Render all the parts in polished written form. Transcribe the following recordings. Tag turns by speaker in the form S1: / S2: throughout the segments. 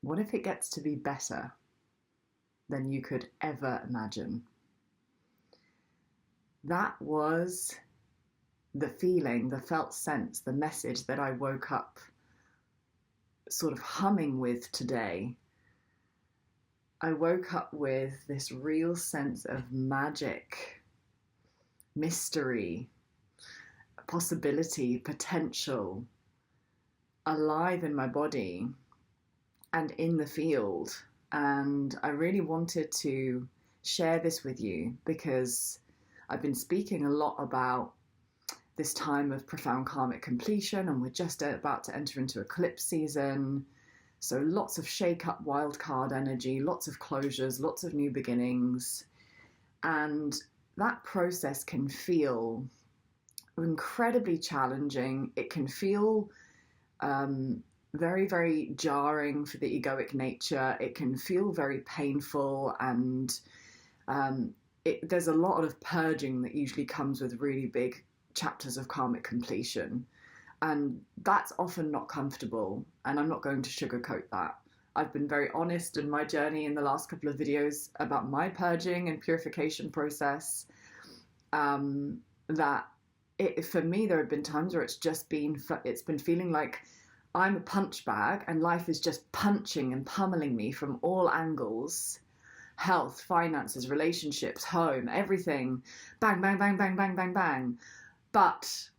S1: What if it gets to be better than you could ever imagine? That was the feeling, the felt sense, the message that I woke up sort of humming with today. I woke up with this real sense of magic, mystery, possibility, potential, alive in my body and in the field. And I really wanted to share this with you because I've been speaking a lot about this time of profound karmic completion, and we're just about to enter into eclipse season. So lots of shake-up wildcard energy, lots of closures, lots of new beginnings. And that process can feel incredibly challenging. It can feel very, very jarring for the egoic nature. It can feel very painful, and there's a lot of purging that usually comes with really big chapters of karmic completion. And that's often not comfortable, and I'm not going to sugarcoat that. I've been very honest in my journey in the last couple of videos about my purging and purification process. For me, there have been times where it's been feeling like I'm a punch bag and life is just punching and pummeling me from all angles. Health, finances, relationships, home, everything. Bang, bang, bang, bang, bang, bang, bang. But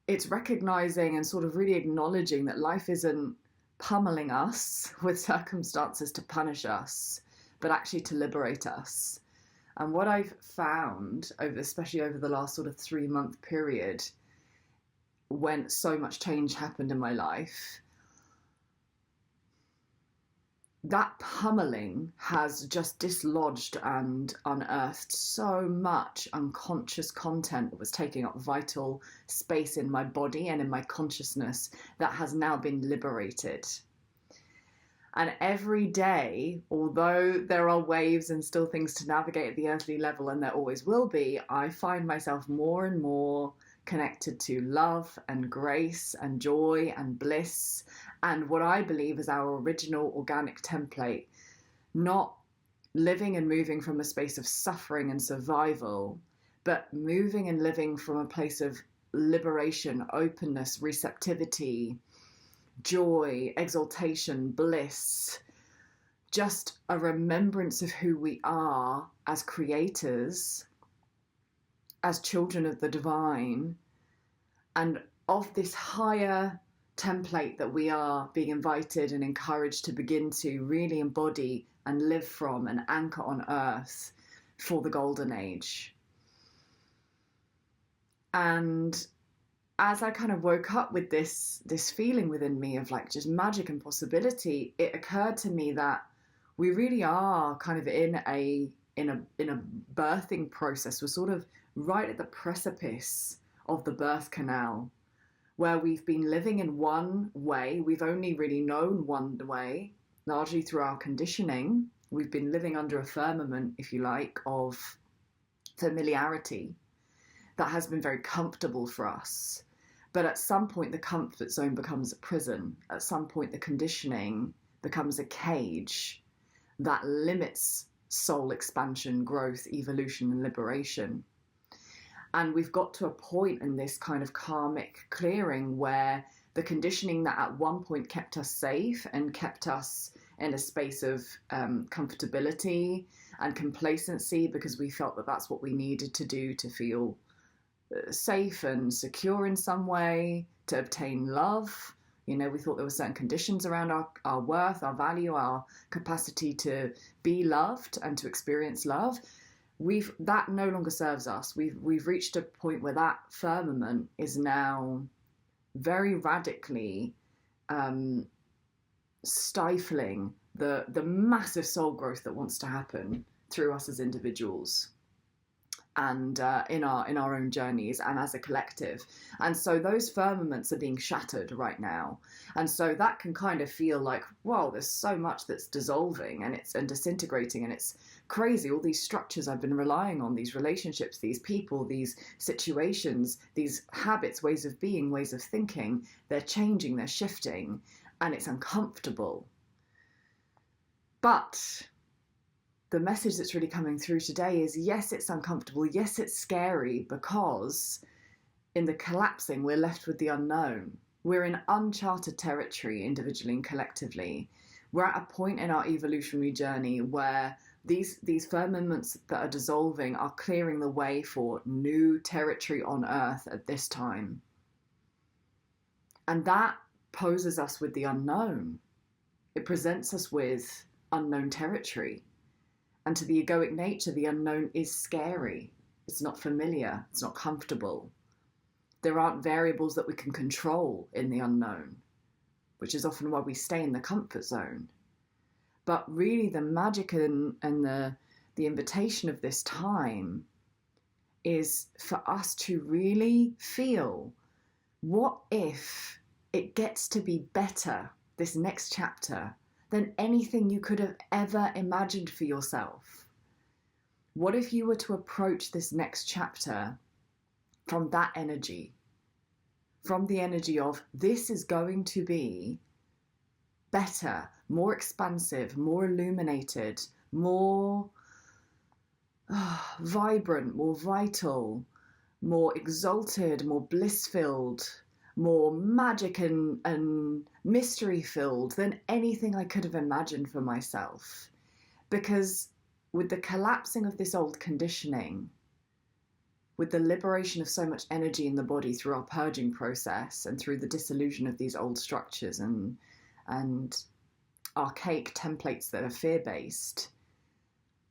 S1: it's recognizing and sort of really acknowledging that life isn't pummeling us with circumstances to punish us, but actually to liberate us. And what I've found, especially over the last sort of 3-month period, when so much change happened in my life, that pummeling has just dislodged and unearthed so much unconscious content that was taking up vital space in my body and in my consciousness that has now been liberated. And every day, although there are waves and still things to navigate at the earthly level, and there always will be, I find myself more and more connected to love and grace and joy and bliss and what I believe is our original organic template, not living and moving from a space of suffering and survival, but moving and living from a place of liberation, openness, receptivity, joy, exaltation, bliss, just a remembrance of who we are as creators, as children of the divine, and of this higher template that we are being invited and encouraged to begin to really embody and live from and anchor on earth for the golden age. And as I kind of woke up with this feeling within me of like just magic and possibility, it occurred to me that we really are kind of in a birthing process. We're sort of right at the precipice of the birth canal, where we've been living in one way. We've only really known one way, largely through our conditioning. We've been living under a firmament, if you like, of familiarity that has been very comfortable for us. But at some point, the comfort zone becomes a prison. At some point, the conditioning becomes a cage that limits soul expansion, growth, evolution, and liberation. And we've got to a point in this kind of karmic clearing where the conditioning that at one point kept us safe and kept us in a space of comfortability and complacency, because we felt that that's what we needed to do to feel safe and secure in some way, to obtain love. You know, we thought there were certain conditions around our worth, our value, our capacity to be loved and to experience love. That no longer serves us. We've reached a point where that firmament is now very radically stifling the massive soul growth that wants to happen through us as individuals and in our own journeys and as a collective. And so those firmaments are being shattered right now. And so that can kind of feel like, wow, there's so much that's dissolving and disintegrating, and it's crazy. All these structures I've been relying on, these relationships, these people, these situations, these habits, ways of being, ways of thinking, they're changing, they're shifting. and it's uncomfortable. But the message that's really coming through today is, yes, it's uncomfortable. Yes, it's scary, because in the collapsing, we're left with the unknown. We're in uncharted territory, individually and collectively. We're at a point in our evolutionary journey where these firmaments that are dissolving are clearing the way for new territory on Earth at this time. And that poses us with the unknown. It presents us with unknown territory. And to the egoic nature, the unknown is scary. It's not familiar. It's not comfortable. There aren't variables that we can control in the unknown, which is often why we stay in the comfort zone. But really the magic and the invitation of this time is for us to really feel, what if it gets to be better, this next chapter, than anything you could have ever imagined for yourself? What if you were to approach this next chapter from that energy, from the energy of, this is going to be better, more expansive, more illuminated, more vibrant, more vital, more exalted, more bliss-filled, more magic and mystery-filled than anything I could have imagined for myself. Because with the collapsing of this old conditioning, with the liberation of so much energy in the body through our purging process and through the dissolution of these old structures and archaic templates that are fear-based,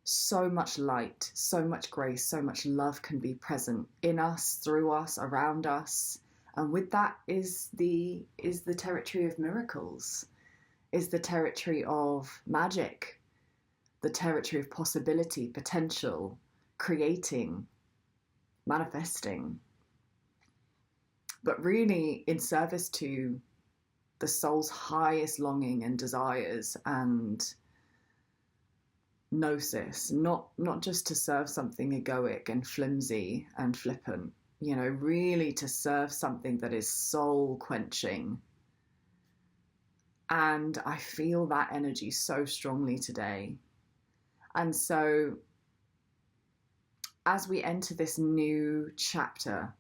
S1: so much light, so much grace, so much love can be present in us, through us, around us. And with that is the territory of miracles, is the territory of magic, the territory of possibility, potential, creating, manifesting. But really in service to the soul's highest longing and desires and gnosis, not just to serve something egoic and flimsy and flippant, really to serve something that is soul quenching. And I feel that energy so strongly today. And so as we enter this new chapter,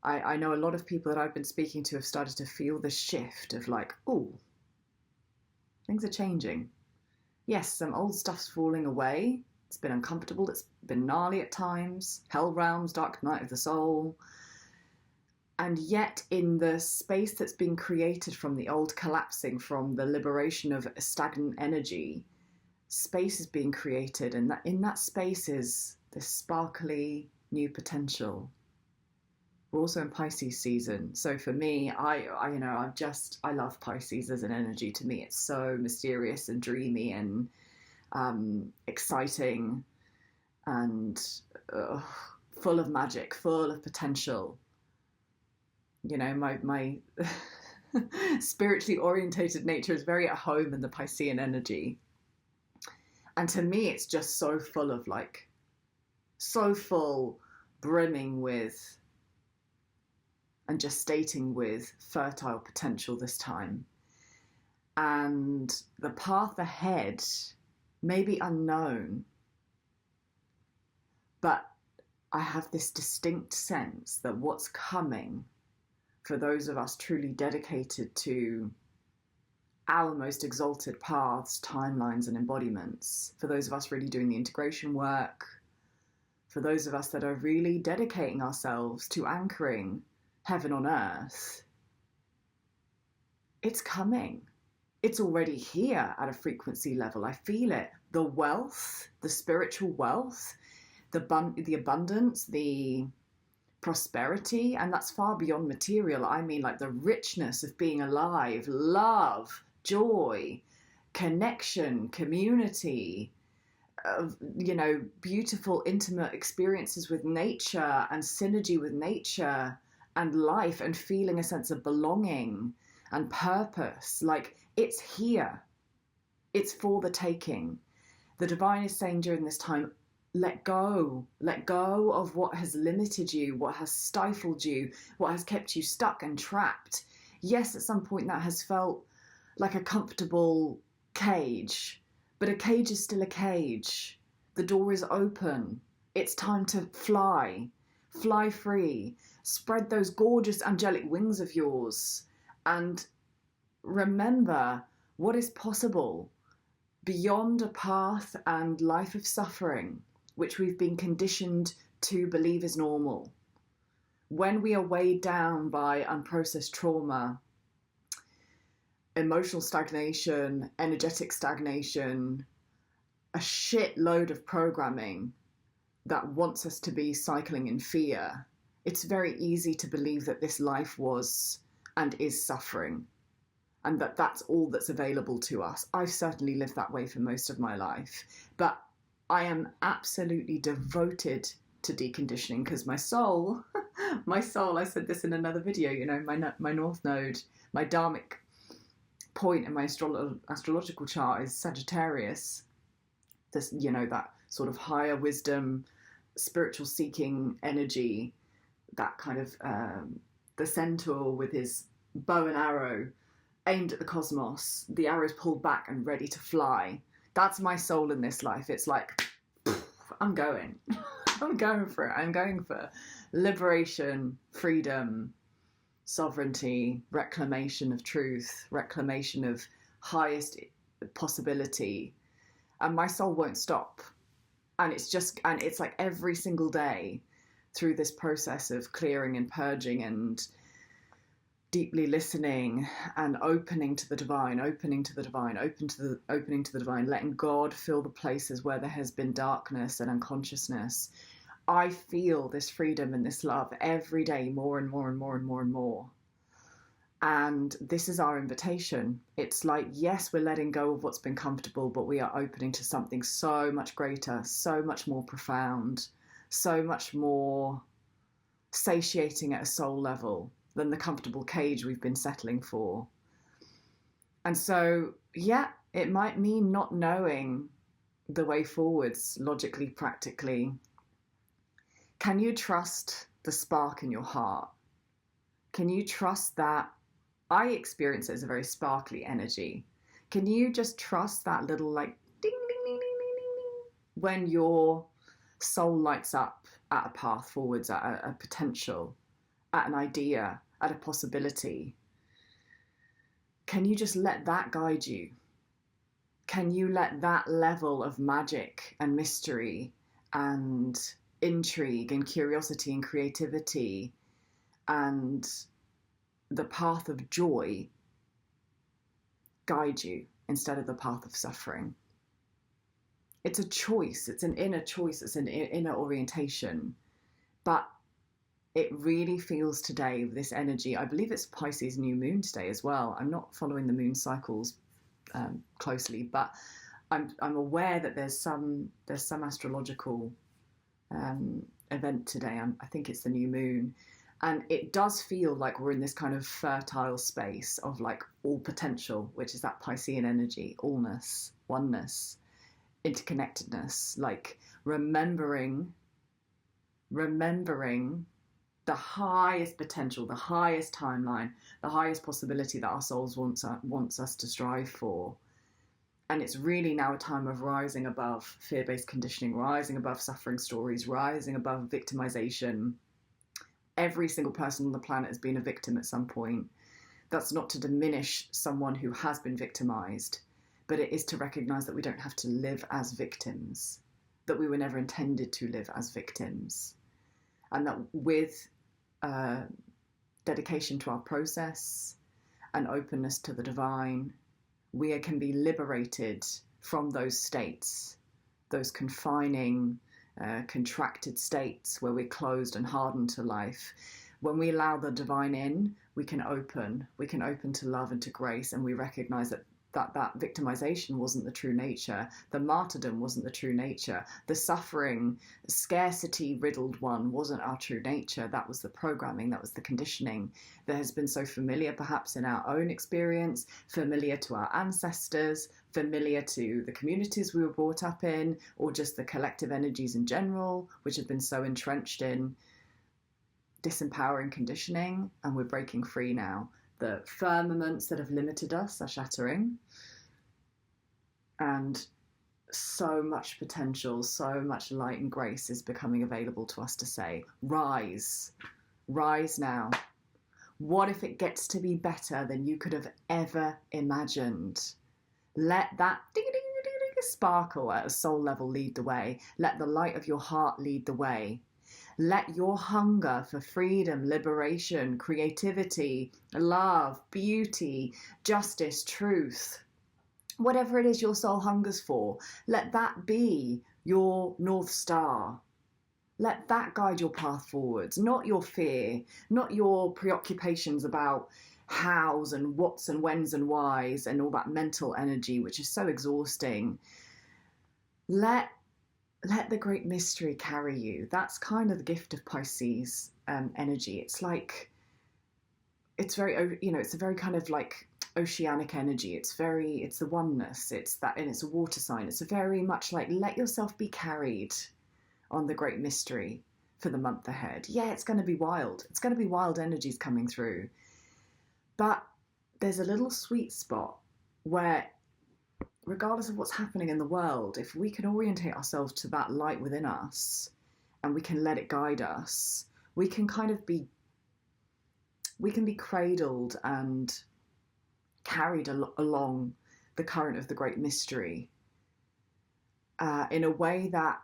S1: I know a lot of people that I've been speaking to have started to feel the shift of like, oh, things are changing. Yes, some old stuff's falling away. It's been uncomfortable. It's been gnarly at times. Hell realms, dark night of the soul. And yet in the space that's been created from the old collapsing, from the liberation of stagnant energy, space is being created. And that in that space is this sparkly new potential. We're also in Pisces season. So for me, I love Pisces as an energy. To me, it's so mysterious and dreamy and exciting and full of magic, full of potential. My spiritually orientated nature is very at home in the Piscean energy. And to me, it's just so full of so full, brimming with, and gestating with fertile potential this time. And the path ahead may be unknown, but I have this distinct sense that what's coming for those of us truly dedicated to our most exalted paths, timelines, and embodiments, for those of us really doing the integration work, for those of us that are really dedicating ourselves to anchoring heaven on earth, it's coming. It's already here at a frequency level. I feel it. The wealth, the spiritual wealth, the abundance, the prosperity, and that's far beyond material. I mean, like the richness of being alive, love, joy, connection, community, beautiful, intimate experiences with nature and synergy with nature and life, and feeling a sense of belonging and purpose. Like, it's here. It's for the taking. The divine is saying during this time, let go of what has limited you, what has stifled you, what has kept you stuck and trapped. Yes, at some point that has felt like a comfortable cage, but a cage is still a cage. The door is open. It's time to fly. Fly free. Spread those gorgeous angelic wings of yours and remember what is possible beyond a path and life of suffering, which we've been conditioned to believe is normal. When we are weighed down by unprocessed trauma, emotional stagnation, energetic stagnation, a shitload of programming that wants us to be cycling in fear, it's very easy to believe that this life was and is suffering, and that that's all that's available to us. I've certainly lived that way for most of my life, but I am absolutely devoted to deconditioning because my soul, I said this in another video, you know, my North Node, my Dharmic point in my astrological chart is Sagittarius. This, you know, that sort of higher wisdom, spiritual seeking energy, that kind of the centaur with his bow and arrow aimed at the cosmos, the arrow's pulled back and ready to fly. That's my soul in this life. It's like, I'm going. I'm going for it. I'm going for liberation, freedom, sovereignty, reclamation of truth, reclamation of highest possibility. And my soul won't stop. And it's like every single day through this process of clearing and purging and deeply listening and opening to the divine, opening to the divine, opening to the divine, letting God fill the places where there has been darkness and unconsciousness. I feel this freedom and this love every day, more and more and more and more and more. And this is our invitation. It's like, yes, we're letting go of what's been comfortable, but we are opening to something so much greater, so much more profound, so much more satiating at a soul level than the comfortable cage we've been settling for. And so, yeah, it might mean not knowing the way forwards logically, practically. Can you trust the spark in your heart? Can you trust that? I experience it as a very sparkly energy. Can you just trust that little like ding, ding, ding, ding, ding, ding, ding, when your soul lights up at a path forwards, at a potential, at an idea, at a possibility? Can you just let that guide you? Can you let that level of magic and mystery and intrigue and curiosity and creativity and the path of joy guide you instead of the path of suffering? It's a choice. It's an inner choice. It's an inner orientation. But it really feels today with this energy. I believe it's Pisces new moon today as well. I'm not following the moon cycles closely, but I'm aware that there's some astrological event today. I think it's the new moon. And it does feel like we're in this kind of fertile space of like all potential, which is that Piscean energy, allness, oneness, interconnectedness, like remembering the highest potential, the highest timeline, the highest possibility that our souls wants us to strive for. And it's really now a time of rising above fear-based conditioning, rising above suffering stories, rising above victimization. Every single person on the planet has been a victim at some point. That's not to diminish someone who has been victimized, but it is to recognize that we don't have to live as victims, that we were never intended to live as victims. And that with dedication to our process and openness to the divine, we can be liberated from those states, those confining, contracted states where we're closed and hardened to life. When we allow the divine in, we can open to love and to grace, and we recognize that victimization wasn't the true nature, the martyrdom wasn't the true nature, the suffering, scarcity riddled one wasn't our true nature. That was the programming, that was the conditioning that has been so familiar perhaps in our own experience, familiar to our ancestors, familiar to the communities we were brought up in, or just the collective energies in general, which have been so entrenched in disempowering conditioning. And we're breaking free now. The firmaments that have limited us are shattering. And so much potential, so much light and grace is becoming available to us to say, rise, rise now. What if it gets to be better than you could have ever imagined? Let that sparkle at a soul level lead the way. Let the light of your heart lead the way. Let your hunger for freedom, liberation, creativity, love, beauty, justice, truth, whatever it is your soul hungers for, let that be your North Star. Let that guide your path forwards, not your fear, not your preoccupations about hows and whats and whens and whys and all that mental energy, which is so exhausting. Let the great mystery carry you. That's kind of the gift of Pisces energy. It's like, it's very, it's a very kind of like oceanic energy. It's the oneness. It's that, and it's a water sign. It's a very much like, let yourself be carried on the great mystery for the month ahead. Yeah, it's going to be wild. It's going to be wild energies coming through. But there's a little sweet spot where, regardless of what's happening in the world, if we can orientate ourselves to that light within us and we can let it guide us, we can be cradled and carried along the current of the great mystery in a way that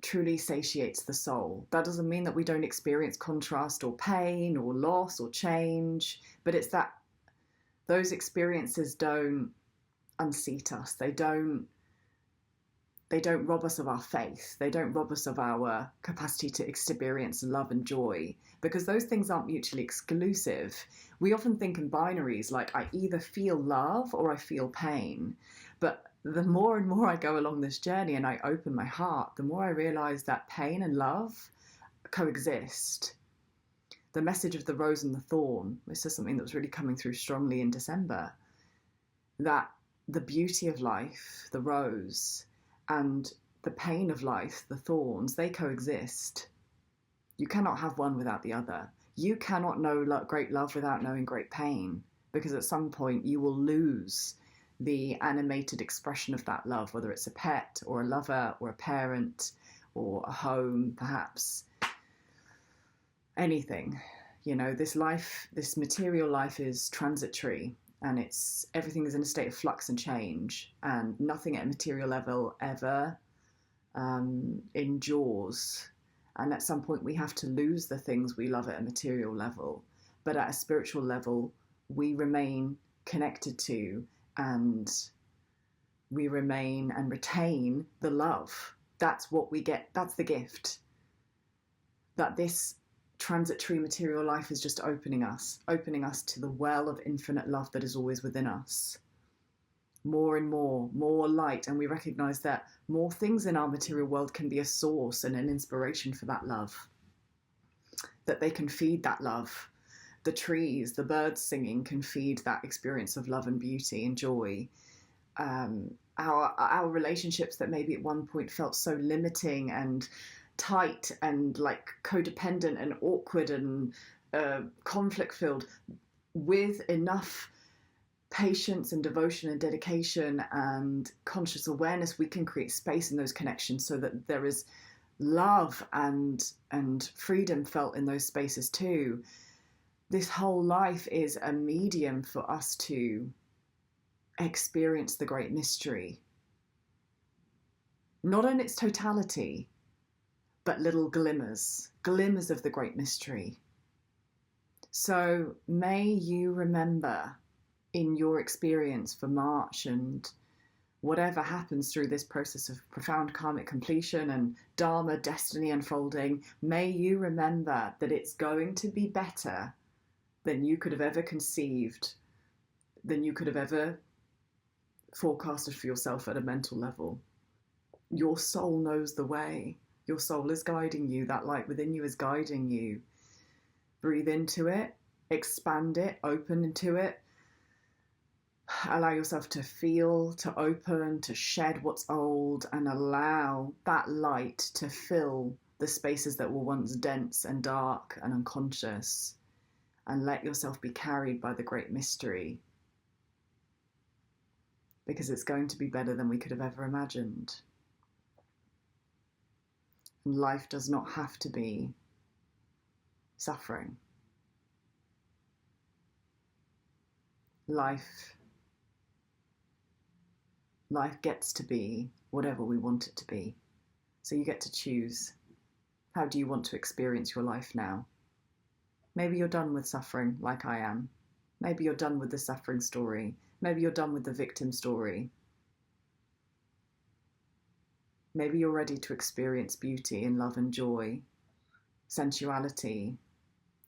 S1: truly satiates the soul. That doesn't mean that we don't experience contrast or pain or loss or change, but it's that those experiences don't unseat us. They don't rob us of our faith. They don't rob us of our capacity to experience love and joy, because those things aren't mutually exclusive. We often think in binaries, like I either feel love or I feel pain. But the more and more I go along this journey and I open my heart, the more I realize that pain and love coexist. The message of the rose and the thorn, this is something that was really coming through strongly in December, that the beauty of life, the rose, and the pain of life, the thorns, they coexist. You cannot have one without the other. You cannot know great love without knowing great pain, because at some point you will lose the animated expression of that love, whether it's a pet or a lover or a parent or a home, perhaps. Anything. This life, this material life is transitory, and everything is in a state of flux and change, and nothing at a material level ever endures. And at some point we have to lose the things we love at a material level, but at a spiritual level we remain connected to, and we remain and retain the love. That's what we get. That's the gift. That this transitory material life is just opening us to the well of infinite love that is always within us. More and more light. And we recognize that more things in our material world can be a source and an inspiration for that love. That they can feed that love. The trees, the birds singing can feed that experience of love and beauty and joy. Our relationships that maybe at one point felt so limiting and tight and like codependent and awkward and conflict filled, with enough patience and devotion and dedication and conscious awareness, we can create space in those connections so that there is love and freedom felt in those spaces too. This whole life is a medium for us to experience the great mystery, not in its totality, but little glimmers of the great mystery. So may you remember in your experience for March and whatever happens through this process of profound karmic completion and Dharma destiny unfolding, may you remember that it's going to be better than you could have ever conceived, than you could have ever forecasted for yourself at a mental level. Your soul knows the way. Your soul is guiding you. That light within you is guiding you. Breathe into it, expand it, open into it. Allow yourself to feel, to open, to shed what's old, and allow that light to fill the spaces that were once dense and dark and unconscious. and let yourself be carried by the great mystery, because it's going to be better than we could have ever imagined. And life does not have to be suffering. Life gets to be whatever we want it to be. So you get to choose. How do you want to experience your life now? Maybe you're done with suffering like I am. Maybe you're done with the suffering story. Maybe you're done with the victim story. Maybe you're ready to experience beauty and love and joy, sensuality,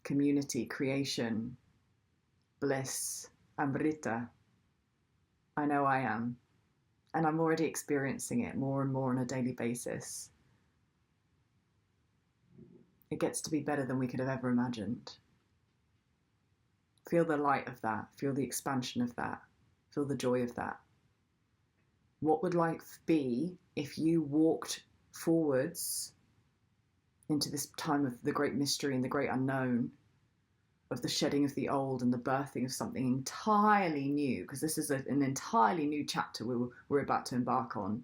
S1: community, creation, bliss, amrita. I know I am. And I'm already experiencing it more and more on a daily basis. It gets to be better than we could have ever imagined. Feel the light of that. Feel the expansion of that. Feel the joy of that. What would life be if you walked forwards into this time of the great mystery and the great unknown, of the shedding of the old and the birthing of something entirely new, because this is an entirely new chapter we're about to embark on.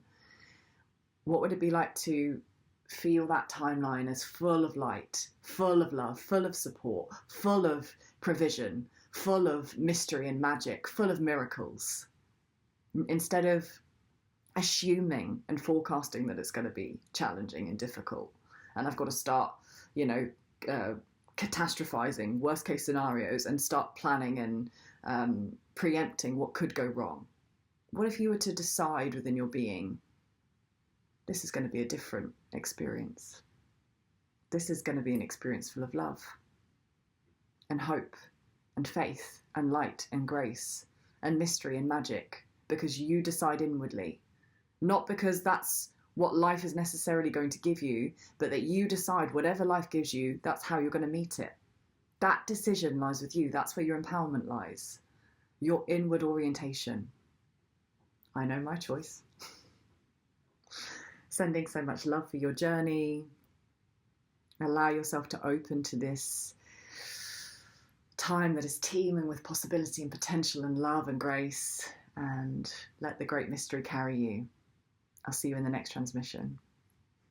S1: What would it be like to feel that timeline as full of light, full of love, full of support, full of provision, full of mystery and magic, full of miracles, instead of assuming and forecasting that it's going to be challenging and difficult, and I've got to start, catastrophizing worst case scenarios and start planning and preempting what could go wrong. What if you were to decide within your being, this is going to be a different experience. This is going to be an experience full of love and hope and faith and light and grace and mystery and magic, because you decide inwardly, not because that's what life is necessarily going to give you, but that you decide whatever life gives you, that's how you're going to meet it. That decision lies with you. That's where your empowerment lies. Your inward orientation. I know my choice. Sending so much love for your journey. Allow yourself to open to this time that is teeming with possibility and potential and love and grace, and let the great mystery carry you. I'll see you in the next transmission.